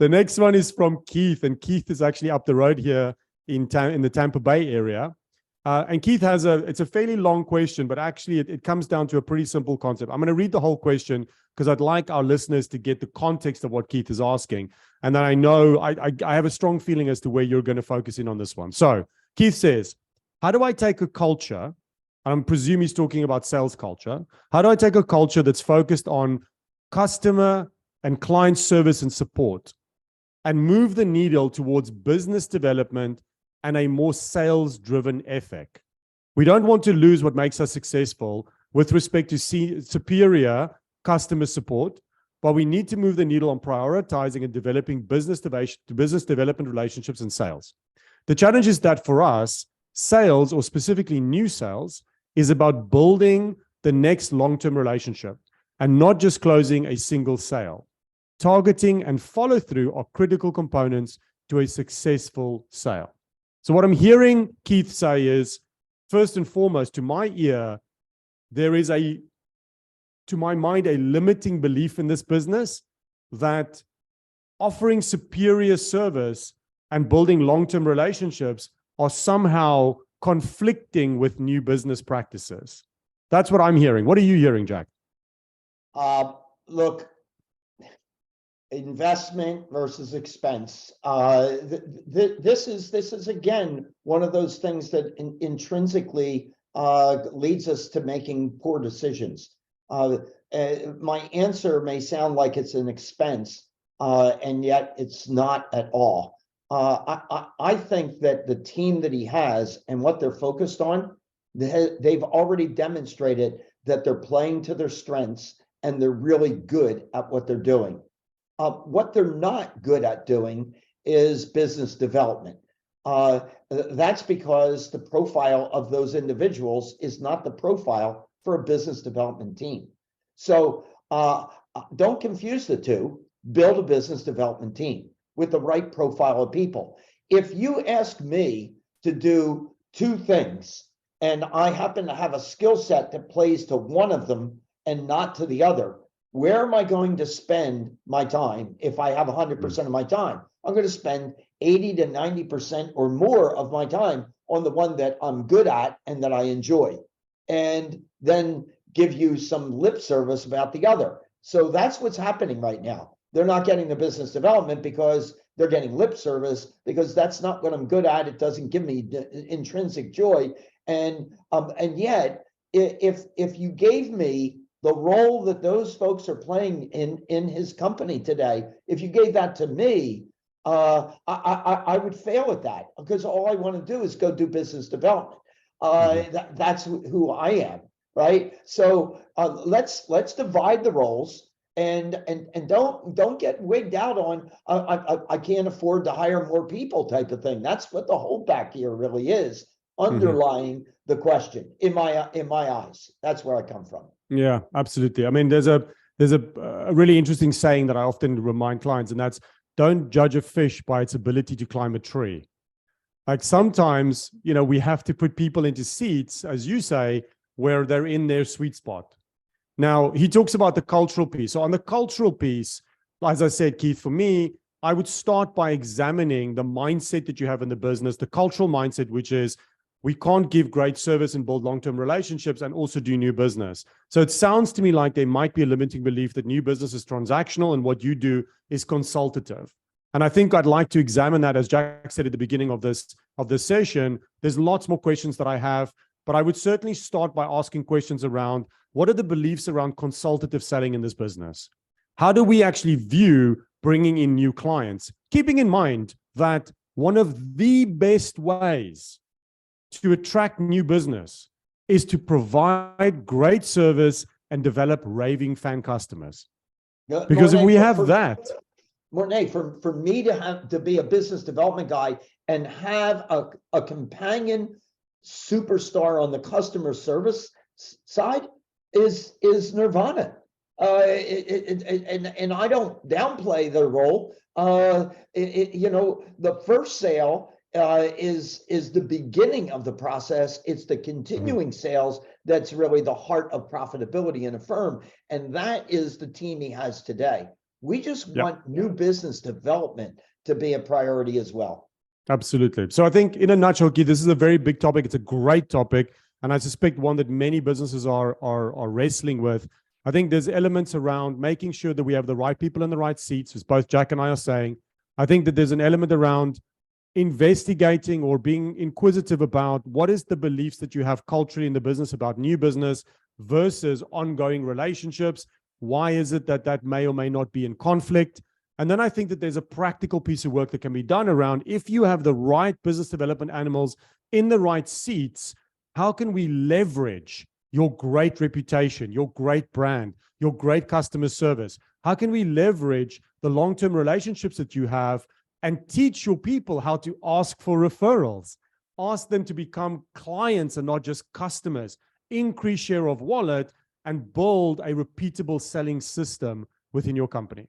The next one is from Keith, and Keith is actually up the road here in the Tampa Bay area. And Keith has it's a fairly long question, but actually it comes down to a pretty simple concept. I'm going to read the whole question because I'd like our listeners to get the context of what Keith is asking. And then I know I have a strong feeling as to where you're going to focus in on this one. So Keith says, how do I take a culture, and I presume he's talking about sales culture. How do I take a culture that's focused on customer and client service and support and move the needle towards business development and a more sales-driven ethic? We don't want to lose what makes us successful with respect to superior customer support, but we need to move the needle on prioritizing and developing business development relationships and sales. The challenge is that for us, sales, or specifically new sales, is about building the next long-term relationship and not just closing a single sale. Targeting and follow-through are critical components to a successful sale. So what I'm hearing Keith say is, first and foremost, to my ear, there is to my mind, a limiting belief in this business that offering superior service and building long-term relationships are somehow conflicting with new business practices. That's what I'm hearing. What are you hearing, Jack? Look, investment versus expense. This is again one of those things that intrinsically leads us to making poor decisions. My answer may sound like it's an expense, and yet it's not at all. I think that the team that he has and what they're focused on, they've already demonstrated that they're playing to their strengths and they're really good at what they're doing. What they're not good at doing is business development. That's because the profile of those individuals is not the profile for a business development team. So don't confuse the two. Build a business development team with the right profile of people. If you ask me to do two things and I happen to have a skill set that plays to one of them and not to the other, where am I going to spend my time? If I have 100% of my time, I'm going to spend 80 to 90% or more of my time on the one that I'm good at and that I enjoy, and then give you some lip service about the other. So that's what's happening right now. They're not getting the business development because they're getting lip service, because that's not what I'm good at. It doesn't give me intrinsic joy. And yet, if you gave me the role that those folks are playing in his company today, if you gave that to me, I would fail at that, because all I want to do is go do business development. That's who I am, right? So let's divide the roles. And don't get wigged out on I can't afford to hire more people type of thing. That's what the holdback here really is, underlying the question in my eyes. That's where I come from. Yeah, absolutely. I mean, there's a really interesting saying that I often remind clients, and that's, don't judge a fish by its ability to climb a tree. Like sometimes, we have to put people into seats, as you say, where they're in their sweet spot. Now, he talks about the cultural piece. So on the cultural piece, as I said, Keith, for me, I would start by examining the mindset that you have in the business, the cultural mindset, which is we can't give great service and build long-term relationships and also do new business. So it sounds to me like there might be a limiting belief that new business is transactional and what you do is consultative. And I think I'd like to examine that, as Jack said at the beginning of this session. There's lots more questions that I have, but I would certainly start by asking questions around, what are the beliefs around consultative selling in this business? How do we actually view bringing in new clients? Keeping in mind that one of the best ways to attract new business is to provide great service and develop raving fan customers. Because if we have that... Morné, for me to be a business development guy and have a companion superstar on the customer service side is nirvana. And I don't downplay their role. The first sale is the beginning of the process. It's the continuing sales that's really the heart of profitability in a firm, and that is the team he has today. We just Yeah. want new business development to be a priority as well. Absolutely. So I think in a nutshell, Keith, this is a very big topic. It's a great topic. And I suspect one that many businesses are wrestling with. I think there's elements around making sure that we have the right people in the right seats, as both Jack and I are saying. I think that there's an element around investigating or being inquisitive about what is the beliefs that you have culturally in the business about new business versus ongoing relationships. Why is it that that may or may not be in conflict? And then I think that there's a practical piece of work that can be done around if you have the right business development animals in the right seats, how can we leverage your great reputation, your great brand, your great customer service? How can we leverage the long-term relationships that you have and teach your people how to ask for referrals? Ask them to become clients and not just customers. Increase share of wallet and build a repeatable selling system within your company.